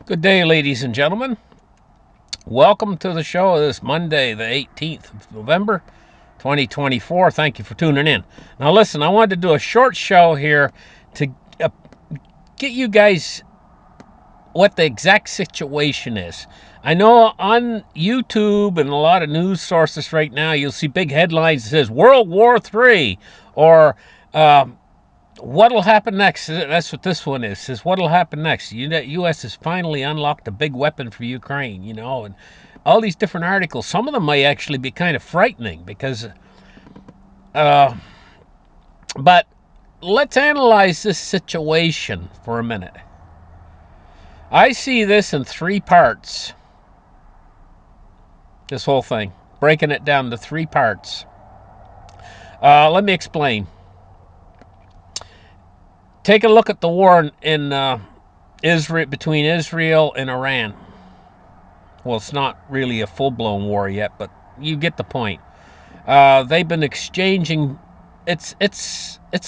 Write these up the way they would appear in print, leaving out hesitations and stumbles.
Good day, ladies and gentlemen. Welcome to the show this Monday, the 18th of November, 2024. Thank you for tuning in. Now, listen, I wanted to do a short show here to uh, get you guys what the exact situation is. I know on YouTube and a lot of news sources right now, you'll see big headlines that says World War III or what'll happen next? That's what this one is. Says what'll happen next? U.S. has finally unlocked a big weapon for Ukraine. And all these different articles. Some of them might actually be kind of frightening because, uh, but let's analyze this situation for a minute. I see this in three parts. This whole thing, breaking it down to three parts. Let me explain. Take a look at the war in Israel between Israel and Iran. Well, it's not really a full-blown war yet, but you get the point. They've been exchanging. It's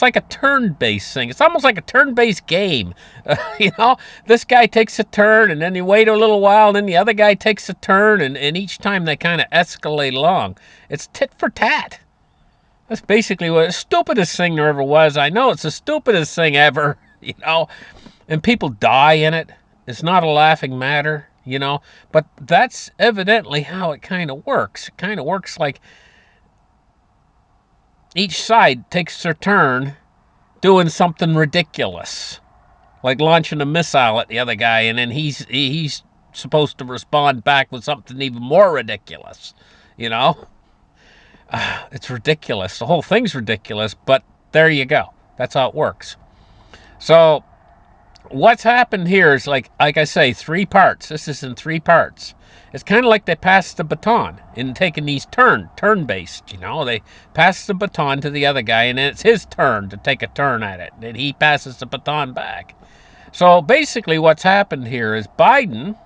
like a turn-based thing. It's almost like a turn-based game. This guy takes a turn, and then you wait a little while, and then the other guy takes a turn, and each time they kind of escalate along. It's tit for tat. That's basically what the stupidest thing there ever was. I know it's the stupidest thing ever, and people die in it. It's not a laughing matter, but that's evidently how it kind of works. It kind of works like each side takes their turn doing something ridiculous, like launching a missile at the other guy, and then he's supposed to respond back with something even more ridiculous, you know? It's ridiculous. The whole thing's ridiculous, but there you go. That's how it works. So what's happened here is like I say, three parts. This is in three parts. It's kind of like they passed the baton in taking these turn-based, They pass the baton to the other guy, and then it's his turn to take a turn at it. And he passes the baton back. So basically what's happened here is Biden,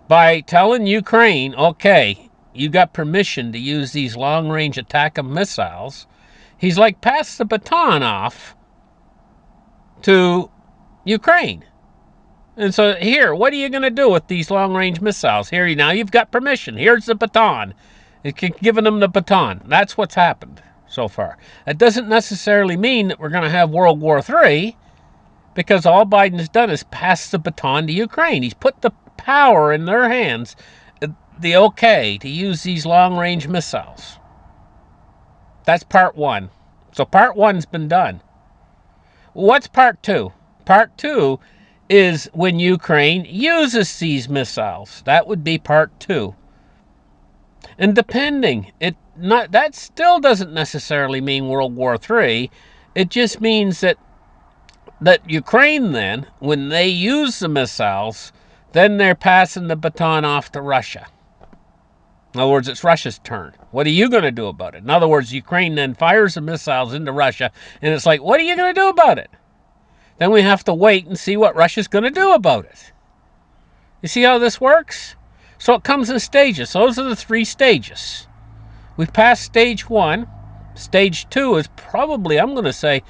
by telling Ukraine, okay, you got permission to use these long-range attack missiles, he's like passed the baton off to Ukraine. And so here, what are you going to do with these long-range missiles? Here, now you've got permission. Here's the baton. It's giving them the baton. That's what's happened so far. That doesn't necessarily mean that we're going to have World War III, because all Biden's done is pass the baton to Ukraine. He's put the power in their hands, the okay to use these long-range missiles. That's part one. So part one's been done. What's part two? Part two is when Ukraine uses these missiles. That would be part two. And depending, that still doesn't necessarily mean World War III. It just means that Ukraine then, when they use the missiles, then they're passing the baton off to Russia. In other words, it's Russia's turn. What are you going to do about it? In other words, Ukraine then fires the missiles into Russia, and it's like, what are you going to do about it? Then we have to wait and see what Russia's going to do about it. You see how this works? So it comes in stages. Those are the three stages. We've passed stage one. Stage two is probably, I'm going to say,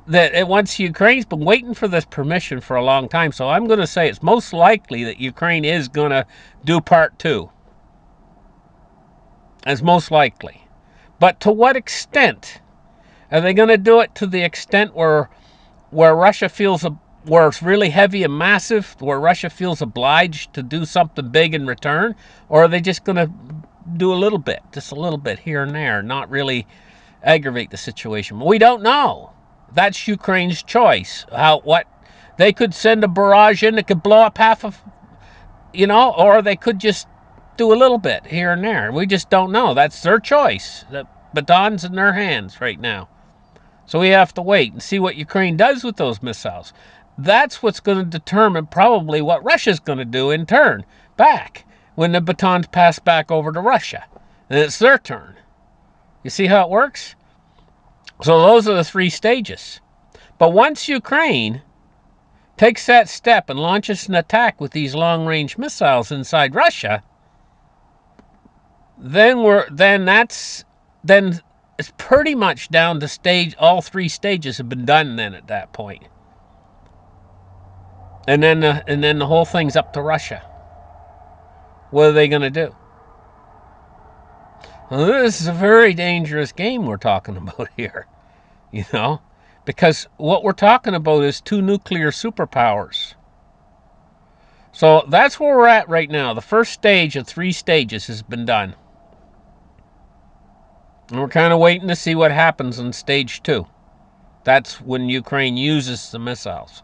that once Ukraine's been waiting for this permission for a long time, so I'm going to say it's most likely that Ukraine is going to do part two. It's most likely. But to what extent? Are they going to do it to the extent where Russia feels, where it's really heavy and massive, where Russia feels obliged to do something big in return? Or are they just going to do a little bit, just a little bit here and there, not really aggravate the situation? We don't know. That's Ukraine's choice. What they could send a barrage in that could blow up half of, or they could just do a little bit here and there. We just don't know. That's their choice. The baton's in their hands right now. So we have to wait and see what Ukraine does with those missiles. That's what's going to determine probably what Russia's going to do in turn back when the baton's passed back over to Russia. And it's their turn. You see how it works? So those are the three stages. But once Ukraine takes that step and launches an attack with these long-range missiles inside Russia, then it's pretty much down to stage. All three stages have been done then at that point. and then the whole thing's up to Russia. What are they going to do? Well, this is a very dangerous game we're talking about here, you know, because what we're talking about is two nuclear superpowers. So that's where we're at right now. The first stage of 3 stages has been done. And we're kind of waiting to see what happens in stage 2. That's when Ukraine uses the missiles.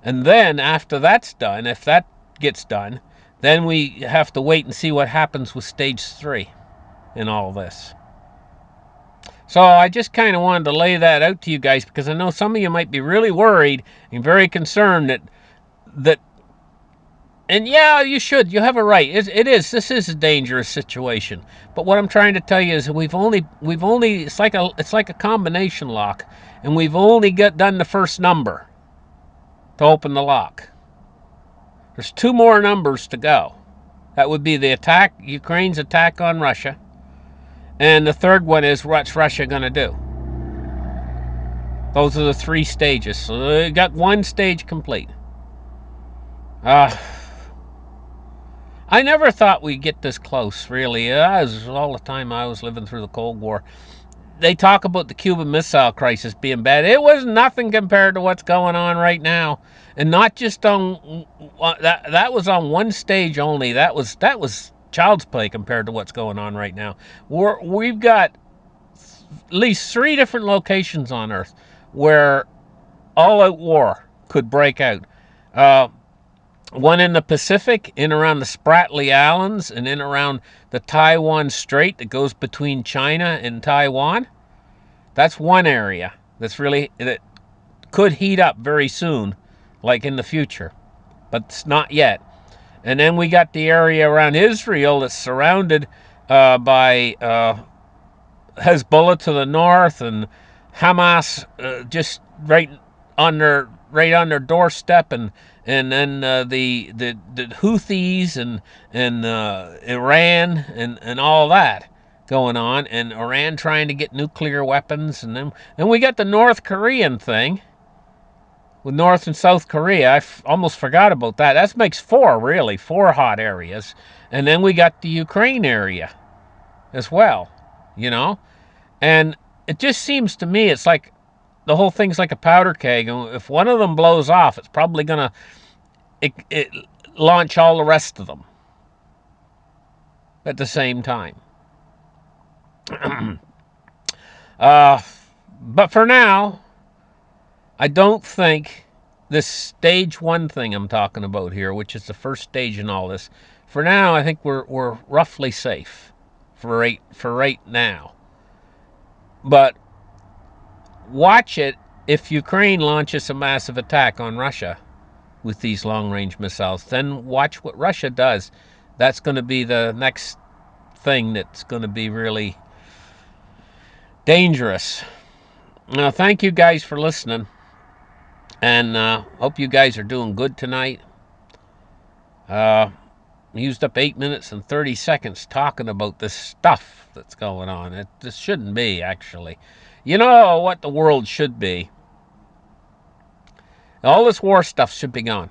And then after that's done, if that gets done, then we have to wait and see what happens with stage 3 in all this. So I just kind of wanted to lay that out to you guys, because I know some of you might be really worried and very concerned that and yeah, you should. You have a right. This is a dangerous situation. But what I'm trying to tell you is we've only it's like a combination lock, and we've only done the first number to open the lock. There's 2 more numbers to go. That would be the attack, Ukraine's attack on Russia, and the third one is what's Russia going to do. Those are the 3 stages. So they got 1 stage complete. I never thought we'd get this close, really. All the time I was living through the Cold War. They talk about the Cuban Missile Crisis being bad. It was nothing compared to what's going on right now. And not just on... That was on 1 stage only. That was child's play compared to what's going on right now. We've got at least 3 different locations on Earth where all-out war could break out. One in the Pacific, in around the Spratly Islands, and in around the Taiwan Strait that goes between China and Taiwan. That's one area that could heat up very soon, like in the future, but it's not yet. And then we got the area around Israel that's surrounded by Hezbollah to the north and Hamas just right on their doorstep, and then the Houthis and Iran and all that going on, and Iran trying to get nuclear weapons, and then we got the North Korean thing with North and South Korea. I almost forgot about that. That makes 4 hot areas, and then we got the Ukraine area as well, you know, and it just seems to me it's like the whole thing's like a powder keg, and if one of them blows off, it's probably gonna launch all the rest of them at the same time. But for now, I don't think this stage 1 thing I'm talking about here, which is the first stage in all this, for now I think we're roughly safe for right now. But watch it if Ukraine launches a massive attack on Russia with these long-range missiles. Then watch what Russia does. That's going to be the next thing that's going to be really dangerous. Now, thank you guys for listening, and hope you guys are doing good tonight. Used up 8 minutes and 30 seconds talking about this stuff that's going on. This shouldn't be, actually. You know what the world should be? All this war stuff should be gone.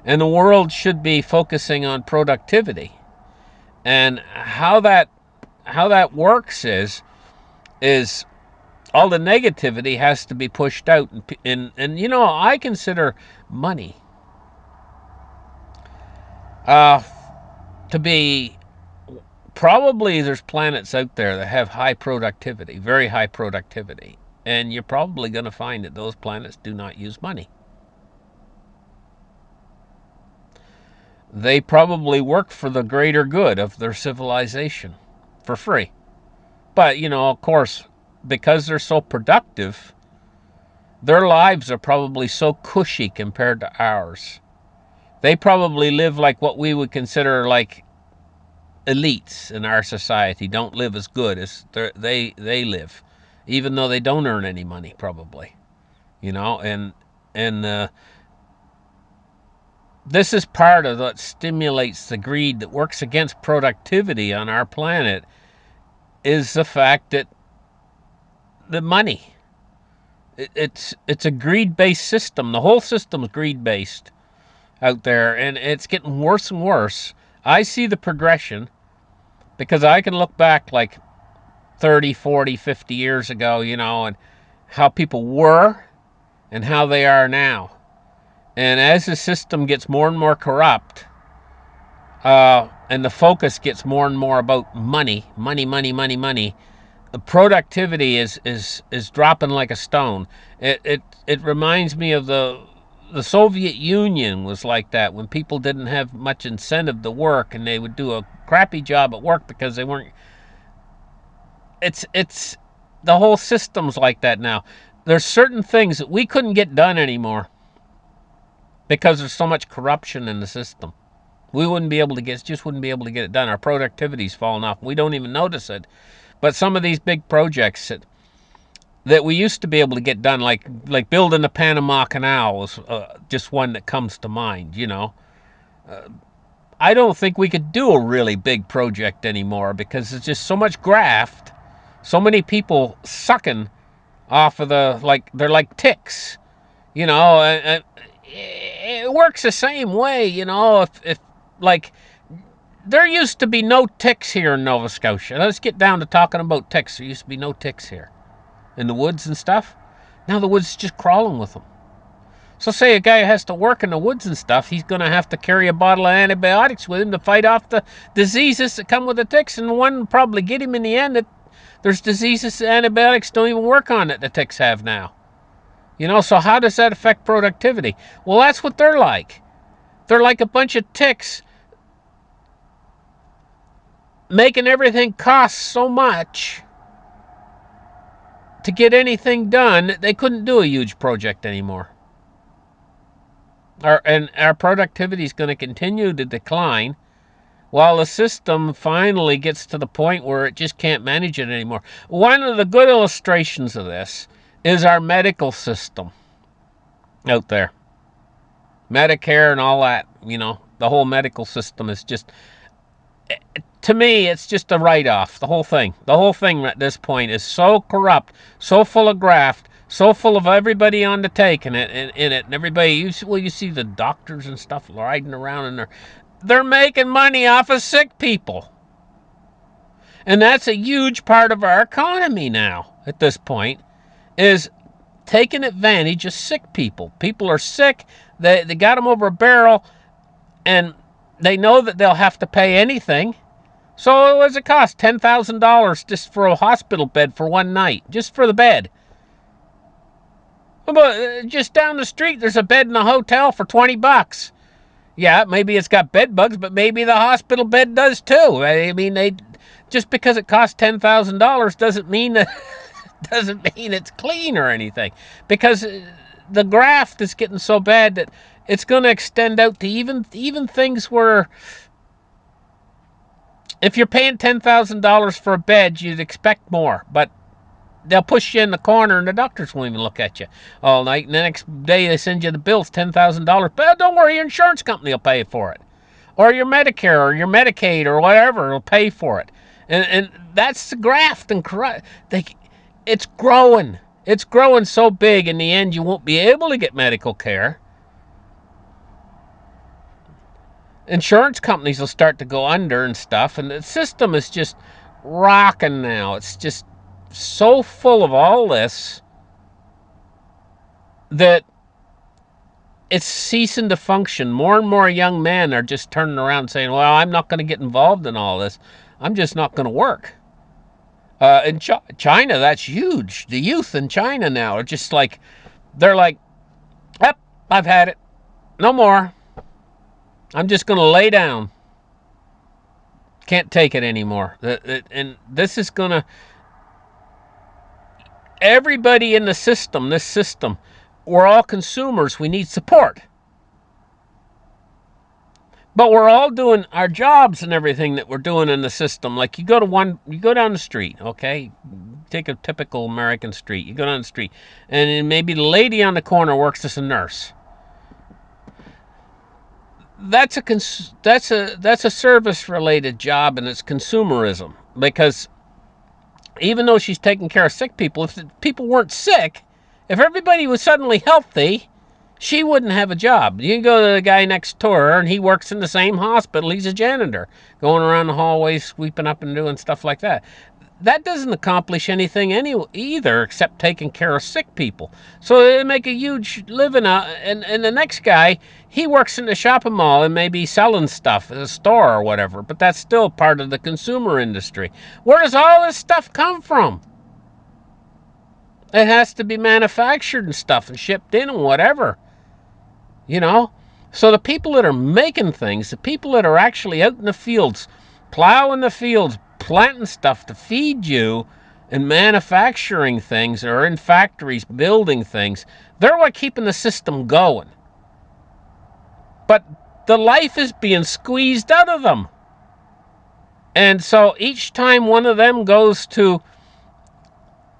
And the world should be focusing on productivity. And how that works is all the negativity has to be pushed out. And you know, I consider money to be... Probably there's planets out there that have high productivity, very high productivity. And you're probably going to find that those planets do not use money. They probably work for the greater good of their civilization for free. But, you know, of course, because they're so productive, their lives are probably so cushy compared to ours. They probably live like what we would consider like elites in our society. Don't live as good as they live, even though they don't earn any money, probably, you know. And this is part of what stimulates the greed that works against productivity on our planet, is the fact that the money It's a greed-based system. The whole system's greed-based out there, and it's getting worse and worse. I see the progression because I can look back like 30, 40, 50 years ago, and how people were and how they are now. And as the system gets more and more corrupt, and the focus gets more and more about money, the productivity is dropping like a stone. It reminds me of the Soviet Union was like that, when people didn't have much incentive to work and they would do a crappy job at work because they weren't. It's the whole system's like that now. There's certain things that we couldn't get done anymore because there's so much corruption in the system. We wouldn't be able to get it done. Our productivity's fallen off. We don't even notice it. But some of these big projects that we used to be able to get done, like building the Panama Canal, was just one that comes to mind. I don't think we could do a really big project anymore because there's just so much graft, so many people sucking off of they're like ticks. It works the same way. If like, there used to be no ticks here in Nova Scotia. Let's get down to talking about ticks. There used to be no ticks here in the woods and stuff. Now the woods is just crawling with them. So say a guy has to work in the woods and stuff, he's going to have to carry a bottle of antibiotics with him to fight off the diseases that come with the ticks, and one will probably get him in the end. That there's diseases that antibiotics don't even work on that the ticks have now. So how does that affect productivity? Well, that's what they're like. They're like a bunch of ticks making everything cost so much to get anything done that they couldn't do a huge project anymore. Our productivity is going to continue to decline while the system finally gets to the point where it just can't manage it anymore. One of the good illustrations of this is our medical system out there. Medicare and all that, the whole medical system is just, to me, it's just a write-off. The whole thing at this point is so corrupt, so full of graft, so full of everybody on the take in it, and everybody. You see the doctors and stuff riding around, and they're making money off of sick people, and that's a huge part of our economy now. At this point, is taking advantage of sick people. People are sick. They got them over a barrel, and they know that they'll have to pay anything. So what does it cost? $10,000 just for a hospital bed for one night, just for the bed. But just down the street, there's a bed in a hotel for $20. Yeah, maybe it's got bed bugs, but maybe the hospital bed does too. I mean, just because it costs $10,000 doesn't mean it's clean or anything. Because the graft is getting so bad that it's going to extend out to even things where, if you're paying $10,000 for a bed, you'd expect more, but they'll push you in the corner and the doctors won't even look at you all night. And the next day they send you the bills, $10,000. But don't worry, your insurance company will pay for it. Or your Medicare or your Medicaid or whatever will pay for it. And that's the graft and it's growing. It's growing so big, in the end you won't be able to get medical care. Insurance companies will start to go under and stuff, and the system is just rocking now. It's just so full of all this that it's ceasing to function. More and more young men are just turning around saying, well, I'm not going to get involved in all this. I'm just not going to work. In China, that's huge. The youth in China now are just like, they're like, yep, I've had it. No more. I'm just going to lay down. Can't take it anymore. And this is going to, everybody in the system, this system, we're all consumers. We need support. But we're all doing our jobs and everything that we're doing in the system. Like you go down the street, okay? Take a typical American street. You go down the street, and then maybe the lady on the corner works as a nurse. That's a service-related job, and it's consumerism. Because even though she's taking care of sick people, if the people weren't sick If everybody was suddenly healthy, she wouldn't have a job. You can go to the guy next to her, and he works in the same hospital. He's a janitor, going around the hallways, sweeping up and doing stuff like that. That doesn't accomplish anything either except taking care of sick people. So they make a huge living out. And the next guy, he works in the shopping mall and maybe selling stuff at a store or whatever, but that's still part of the consumer industry. Where does all this stuff come from? It has to be manufactured and stuff and shipped in and whatever. You know? So the people that are making things, the people that are actually out in the fields, plowing the fields, planting stuff to feed you, and manufacturing things, or in factories building things, they're what keeping the system going. But the life is being squeezed out of them. And so each time one of them goes to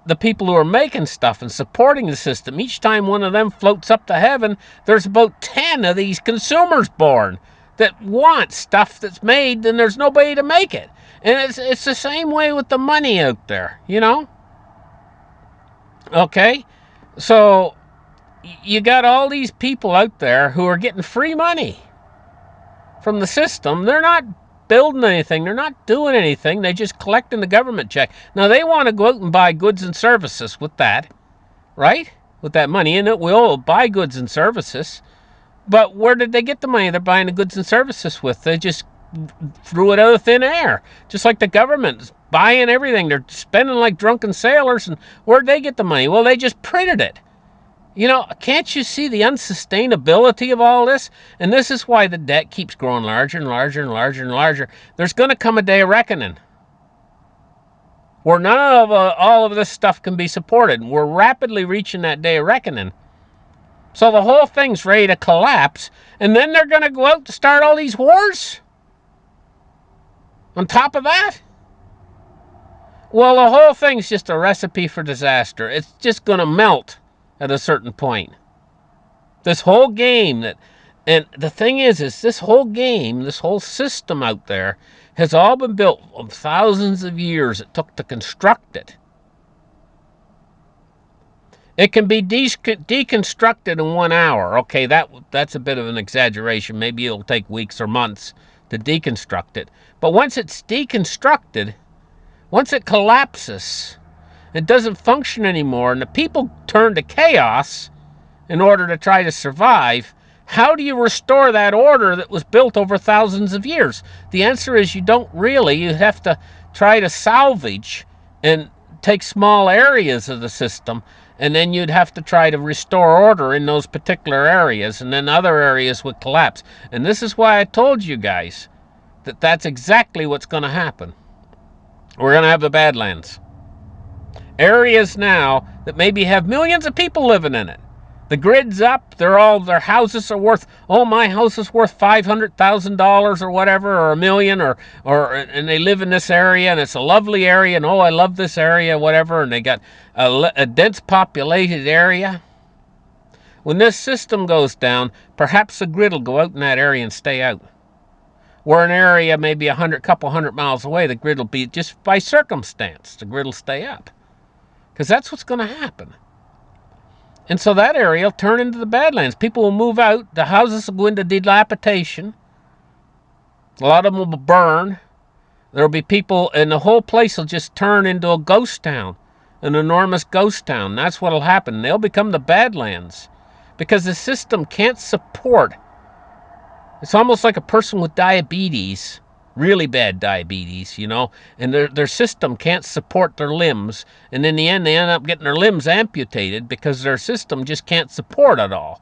the people who are making stuff and supporting the system, each time one of them floats up to heaven, there's about 10 of these consumers born that want stuff that's made, and there's nobody to make it. And it's the same way with the money out there, you know? Okay? So you got all these people out there who are getting free money from the system. They're not building anything. They're not doing anything. They're just collecting the government check. Now, they want to go out and buy goods and services with that, right? With that money. And it will buy goods and services. But where did they get the money they're buying the goods and services with? They just threw it out of thin air. Just like the government's buying everything. They're spending like drunken sailors. And where'd they get the money? Well, they just printed it. You know, can't you see the unsustainability of all this? And this is why the debt keeps growing larger and larger and larger and larger. There's going to come a day of reckoning where none of all of this stuff can be supported. We're rapidly reaching that day of reckoning. So the whole thing's ready to collapse, and then they're going to go out to start all these wars? On top of that? Well, the whole thing's just a recipe for disaster. It's just going to melt at a certain point. This whole game and the thing is this whole game, this whole system out there has all been built of thousands of years it took to construct it. It can be deconstructed in 1 hour. Okay, that's a bit of an exaggeration. Maybe it'll take weeks or months to deconstruct it. But once it's deconstructed, once it collapses, it doesn't function anymore, and the people turn to chaos in order to try to survive. How do you restore that order that was built over thousands of years? The answer is you don't really. You have to try to salvage and take small areas of the system, and then you'd have to try to restore order in those particular areas, and then other areas would collapse. And this is why I told you guys that that's exactly what's going to happen. We're going to have the Badlands. Areas now that maybe have millions of people living in it. The grid's up. Their houses are worth. Oh, my house is worth $500,000 or whatever, or $1 million, and they live in this area, and it's a lovely area, and oh, I love this area, whatever, and they got a dense populated area. When this system goes down, perhaps the grid will go out in that area and stay out. Where an area maybe couple hundred miles away, the grid will be just by circumstance. The grid will stay up. Because that's what's going to happen. And so that area will turn into the Badlands. People will move out. The houses will go into dilapidation. A lot of them will burn. There will be people, and the whole place will just turn into a ghost town. An enormous ghost town. That's what will happen. They'll become the Badlands. Because the system can't support. It's almost like a person with diabetes. Really bad diabetes, you know, and their system can't support their limbs, and in the end they end up getting their limbs amputated because their system just can't support it all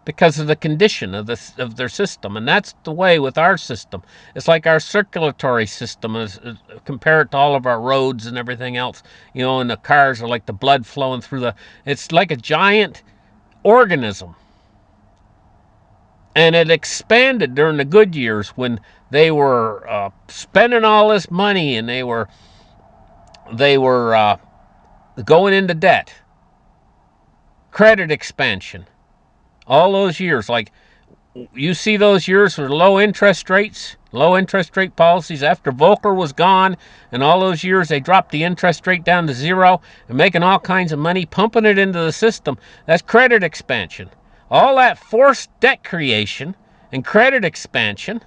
because of the condition of their system. And that's the way with our system. It's like our circulatory system is compared to all of our roads and everything else, you know, and the cars are like the blood flowing through it's like a giant organism. And it expanded during the good years when they were spending all this money, and they were going into debt. Credit expansion. All those years, like You see those years with low interest rates, low interest rate policies after Volcker was gone, and all those years they dropped the interest rate down to zero and making all kinds of money, pumping it into the system. That's credit expansion. All that forced debt creation and credit expansion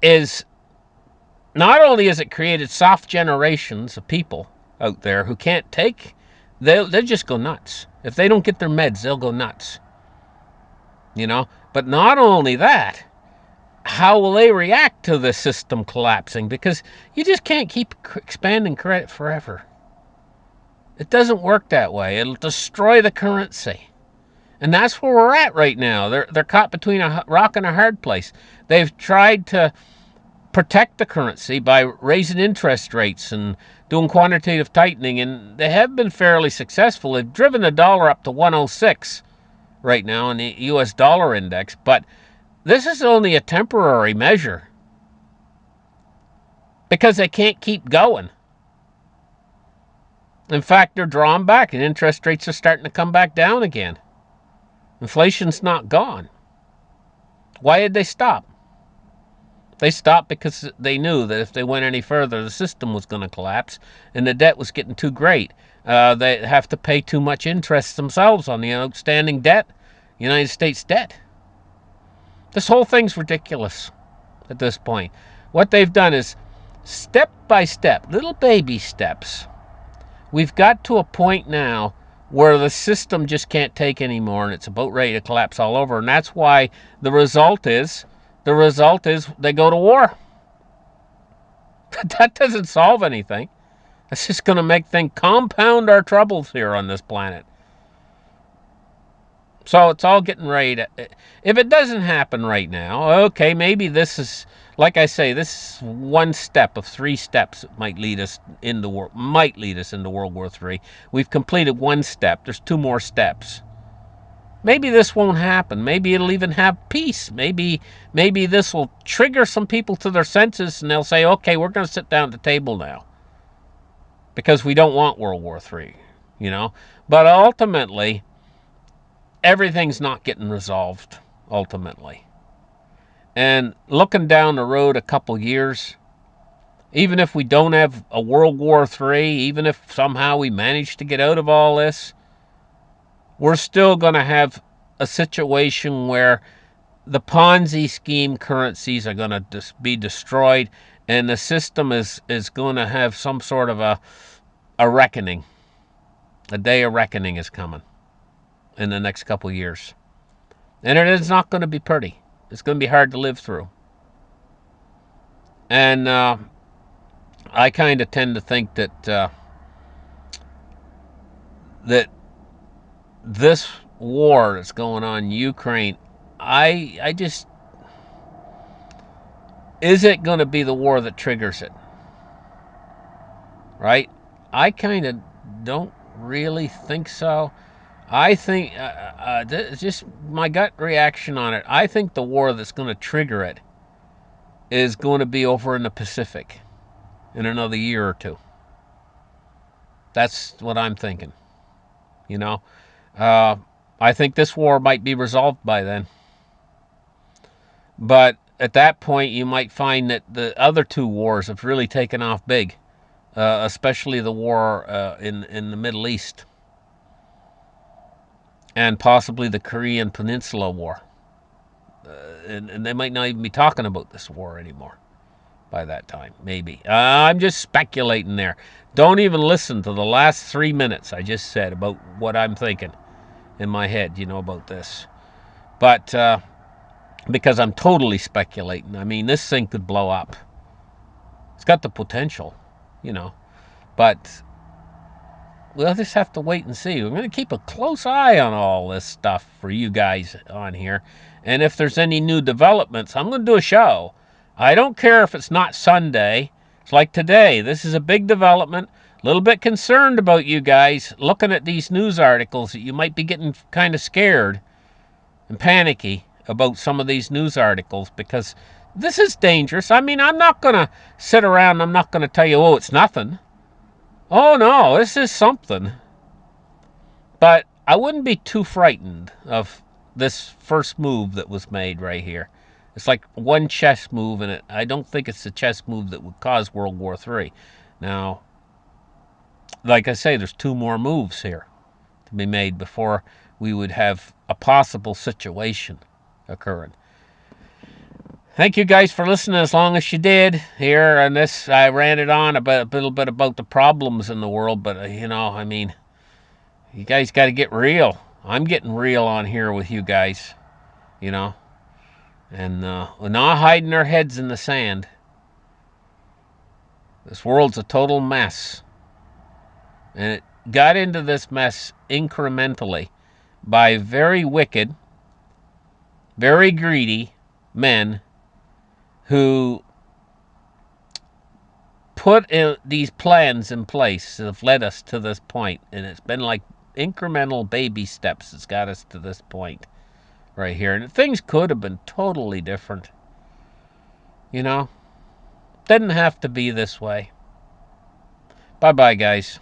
is not only has it created soft generations of people out there who can't take, they'll just go nuts. If they don't get their meds, they'll go nuts. You know, but not only that, how will they react to the system collapsing? Because you just can't keep expanding credit forever. It doesn't work that way. It'll destroy the currency. And that's where we're at right now. They're caught between a rock and a hard place. They've tried to protect the currency by raising interest rates and doing quantitative tightening, and they have been fairly successful. They've driven the dollar up to 106 right now in the US dollar index, but this is only a temporary measure because they can't keep going. In fact, they're drawn back and interest rates are starting to come back down again. Inflation's not gone. Why did they stop? They stopped because they knew that if they went any further, the system was going to collapse and the debt was getting too great. They have to pay too much interest themselves on the outstanding debt, United States debt. This whole thing's ridiculous at this point. What they've done is step by step, little baby steps. We've got to a point now where the system just can't take anymore and it's about ready to collapse all over. And that's why the result is they go to war. That doesn't solve anything. That's just going to make things compound our troubles here on this planet. So it's all getting ready to... If it doesn't happen right now, okay, maybe this is, like I say, this is one step of 3 steps that might lead us into World War III. We've completed 1 step. There's 2 more steps. Maybe this won't happen. Maybe it'll even have peace. Maybe this will trigger some people to their senses and they'll say, okay, we're going to sit down at the table now because we don't want World War III, you know. But ultimately, everything's not getting resolved, ultimately. And looking down the road a couple years, even if we don't have a World War III, even if somehow we manage to get out of all this, we're still going to have a situation where the Ponzi scheme currencies are going to be destroyed and the system is going to have some sort of a reckoning. A day of reckoning is coming in the next couple years. And it is not going to be pretty. It's going to be hard to live through. And I kind of tend to think that this war that's going on in Ukraine, I just... Is it going to be the war that triggers it? Right? I kind of don't really think so. I think, just my gut reaction on it, I think the war that's going to trigger it is going to be over in the Pacific in another year or 2. That's what I'm thinking. You know, I think this war might be resolved by then. But at that point, you might find that the other 2 wars have really taken off big, especially the war in the Middle East. And possibly the Korean Peninsula War. And they might not even be talking about this war anymore by that time, maybe. I'm just speculating there. Don't even listen to the last 3 minutes I just said about what I'm thinking in my head, you know, about this. But because I'm totally speculating. I mean, this thing could blow up. It's got the potential, you know. But we'll just have to wait and see. We're going to keep a close eye on all this stuff for you guys on here. And if there's any new developments, I'm going to do a show. I don't care if it's not Sunday. It's like today. This is a big development. A little bit concerned about you guys looking at these news articles that you might be getting kind of scared and panicky about some of these news articles because this is dangerous. I mean, I'm not going to sit around. I'm not going to tell you, oh, it's nothing. Oh, no, this is something. But I wouldn't be too frightened of this first move that was made right here. It's like one chess move, and I don't think it's the chess move that would cause World War III. Now, like I say, there's 2 more moves here to be made before we would have a possible situation occurring. Thank you guys for listening as long as you did here. And this, I ranted on about a little bit about the problems in the world, but I mean, you guys got to get real. I'm getting real on here with you guys, and we're not hiding our heads in the sand. This world's a total mess, and it got into this mess incrementally by very wicked, very greedy men who put these plans in place that have led us to this point, and it's been like incremental baby steps that's got us to this point right here. And things could have been totally different. Didn't have to be this way. Bye-bye, guys.